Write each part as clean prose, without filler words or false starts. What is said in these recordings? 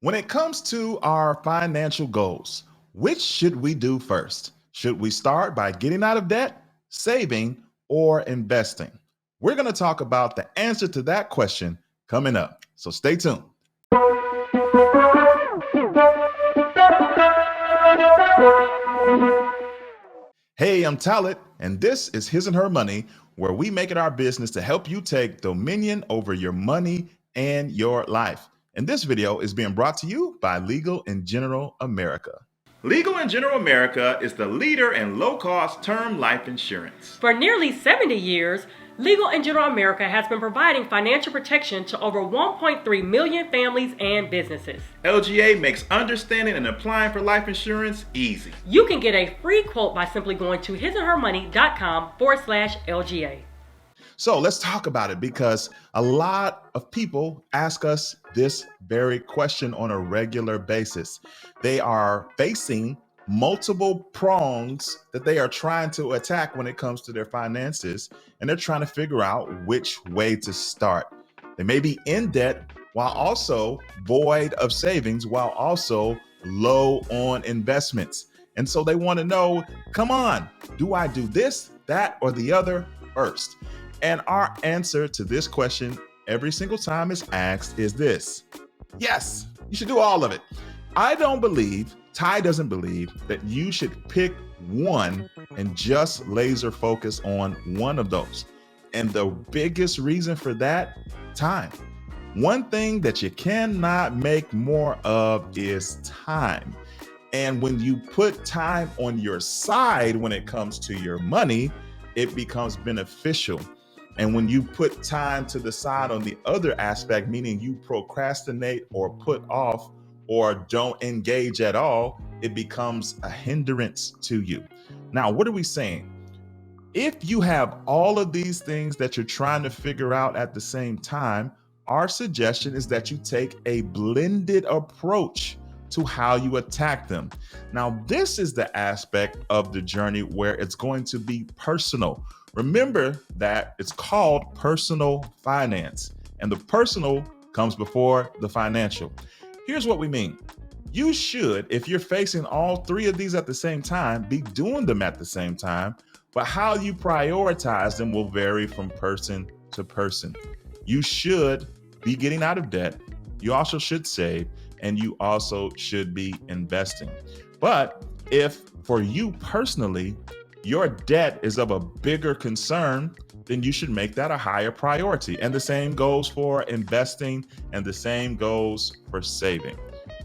When it comes to our financial goals, which should we do first? Should we start by getting out of debt, saving, or investing? We're going to talk about the answer to that question coming up. So stay tuned. Hey, I'm Talit, and this is His and Her Money, where we make it our business to help you take dominion over your money and your life. And this video is being brought to you by Legal & General America. Legal & General America is the leader in low-cost term life insurance. For nearly 70 years, Legal & General America has been providing financial protection to over 1.3 million families and businesses. LGA makes understanding and applying for life insurance easy. You can get a free quote by simply going to hisandhermoney.com/LGA. So let's talk about it, because a lot of people ask us this very question on a regular basis. They are facing multiple prongs that they are trying to attack when it comes to their finances, and they're trying to figure out which way to start. They may be in debt while also void of savings, while also low on investments. And so they want to know, come on, do I do this, that, or the other first? And our answer to this question every single time it's asked is this: yes, you should do all of it. Ty doesn't believe that you should pick one and just laser focus on one of those. And the biggest reason for that, time. One thing that you cannot make more of is time. And when you put time on your side when it comes to your money, it becomes beneficial. And when you put time to the side on the other aspect, meaning you procrastinate or put off or don't engage at all, it becomes a hindrance to you. Now, what are we saying? If you have all of these things that you're trying to figure out at the same time, our suggestion is that you take a blended approach to how you attack them. Now, this is the aspect of the journey where it's going to be personal. Remember that it's called personal finance, and the personal comes before the financial. Here's what we mean. You should, if you're facing all three of these at the same time, be doing them at the same time, but how you prioritize them will vary from person to person. You should be getting out of debt. You also should save, and you also should be investing. But if for you personally, your debt is of a bigger concern, then you should make that a higher priority. And the same goes for investing, and the same goes for saving.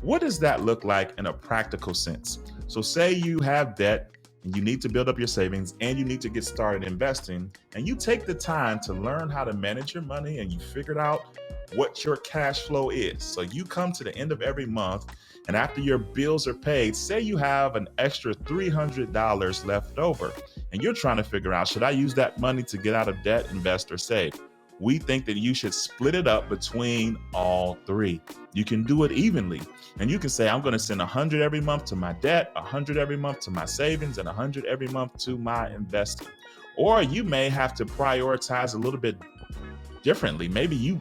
What does that look like in a practical sense? So say you have debt and you need to build up your savings and you need to get started investing, and you take the time to learn how to manage your money and you figured out what your cash flow is. So you come to the end of every month, and after your bills are paid, say you have an extra $300 left over, and you're trying to figure out, should I use that money to get out of debt, invest, or save? We think that you should split it up between all three. You can do it evenly, and you can say, I'm going to send 100 every month to my debt, 100 every month to my savings, and 100 every month to my investing. Or you may have to prioritize a little bit differently. Maybe you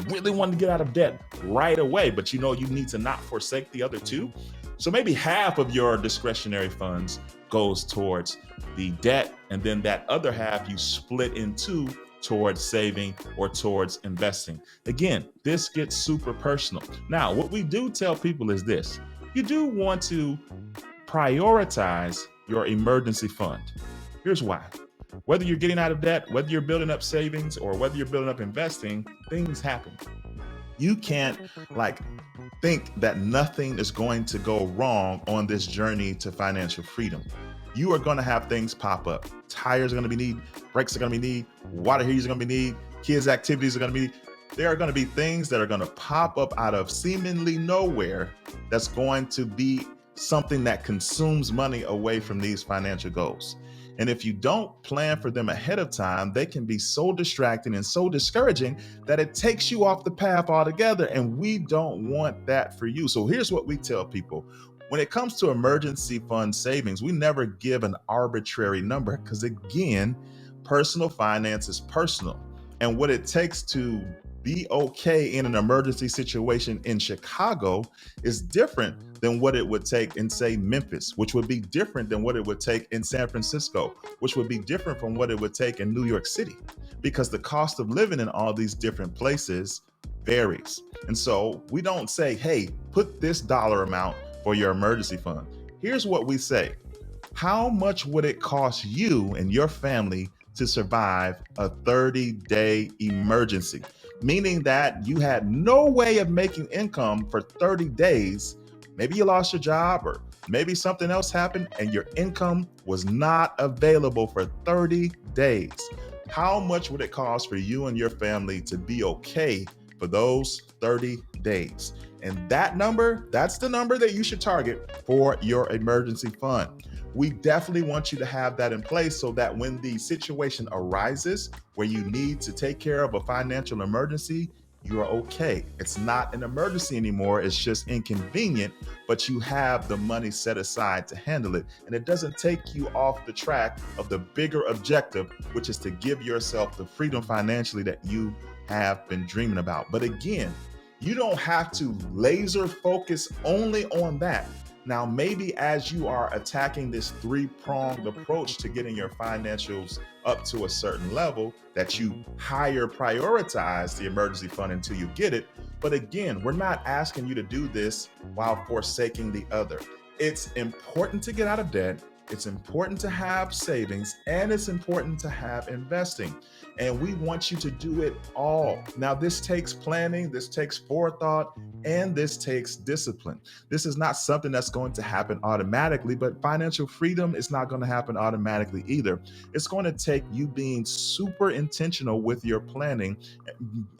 really want to get out of debt right away, but you need to not forsake the other two. So maybe half of your discretionary funds goes towards the debt, and then that other half you split in two towards saving or towards investing. Again, this gets super personal. Now, what we do tell people is this: you do want to prioritize your emergency fund. Here's why. Whether you're getting out of debt, whether you're building up savings, or whether you're building up investing, things happen. You can't think that nothing is going to go wrong on this journey to financial freedom. You are going to have things pop up. Tires are going to be needed, brakes are going to be needed, water heaters are going to be needed, kids' activities are going to be needed. There are going to be things that are going to pop up out of seemingly nowhere that's going to be something that consumes money away from these financial goals. And if you don't plan for them ahead of time, they can be so distracting and so discouraging that it takes you off the path altogether. And we don't want that for you. So here's what we tell people. When it comes to emergency fund savings, we never give an arbitrary number, because again, personal finance is personal. And what it takes to be okay in an emergency situation in Chicago is different than what it would take in, say, Memphis, which would be different than what it would take in San Francisco, which would be different from what it would take in New York City, because the cost of living in all these different places varies. And so we don't say, hey, put this dollar amount for your emergency fund. Here's what we say: how much would it cost you and your family to survive a 30-day emergency? Meaning that you had no way of making income for 30 days. Maybe you lost your job, or maybe something else happened and your income was not available for 30 days. How much would it cost for you and your family to be okay for those 30 days? And that number, that's the number that you should target for your emergency fund. We definitely want you to have that in place so that when the situation arises where you need to take care of a financial emergency, you are okay. It's not an emergency anymore. It's just inconvenient, but you have the money set aside to handle it. And it doesn't take you off the track of the bigger objective, which is to give yourself the freedom financially that you have been dreaming about. But again, you don't have to laser focus only on that. Now, maybe as you are attacking this three-pronged approach to getting your financials up to a certain level, that you higher prioritize the emergency fund until you get it. But again, we're not asking you to do this while forsaking the other. It's important to get out of debt. It's important to have savings, and it's important to have investing. And we want you to do it all. Now, this takes planning, this takes forethought, and this takes discipline. This is not something that's going to happen automatically, but financial freedom is not going to happen automatically either. It's going to take you being super intentional with your planning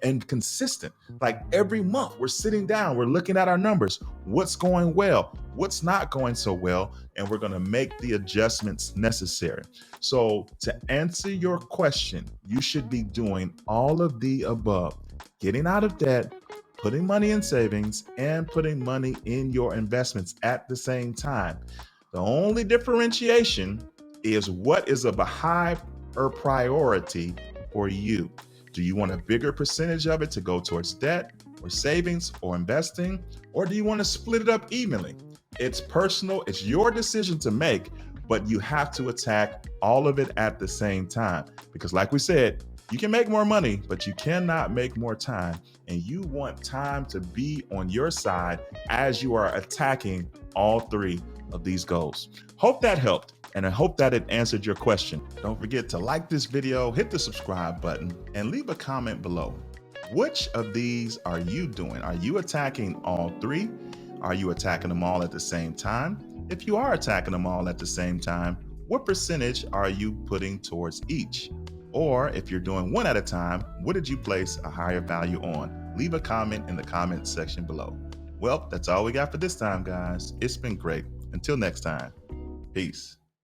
and consistent. Like every month, we're sitting down, we're looking at our numbers. What's going well? What's not going so well? And we're going to make the adjustments necessary. So to answer your question, you should be doing all of the above: getting out of debt, putting money in savings, and putting money in your investments at the same time. The only differentiation is what is of a higher priority for you. Do you want a bigger percentage of it to go towards debt or savings or investing, or do you want to split it up evenly? It's personal, it's your decision to make, but you have to attack all of it at the same time. Because like we said, you can make more money, but you cannot make more time. And you want time to be on your side as you are attacking all three of these goals. Hope that helped, and I hope that it answered your question. Don't forget to like this video, hit the subscribe button, and leave a comment below. Which of these are you doing? Are you attacking all three? Are you attacking them all at the same time? If you are attacking them all at the same time, what percentage are you putting towards each? Or if you're doing one at a time, what did you place a higher value on? Leave a comment in the comment section below. Well, that's all we got for this time, guys. It's been great. Until next time, peace.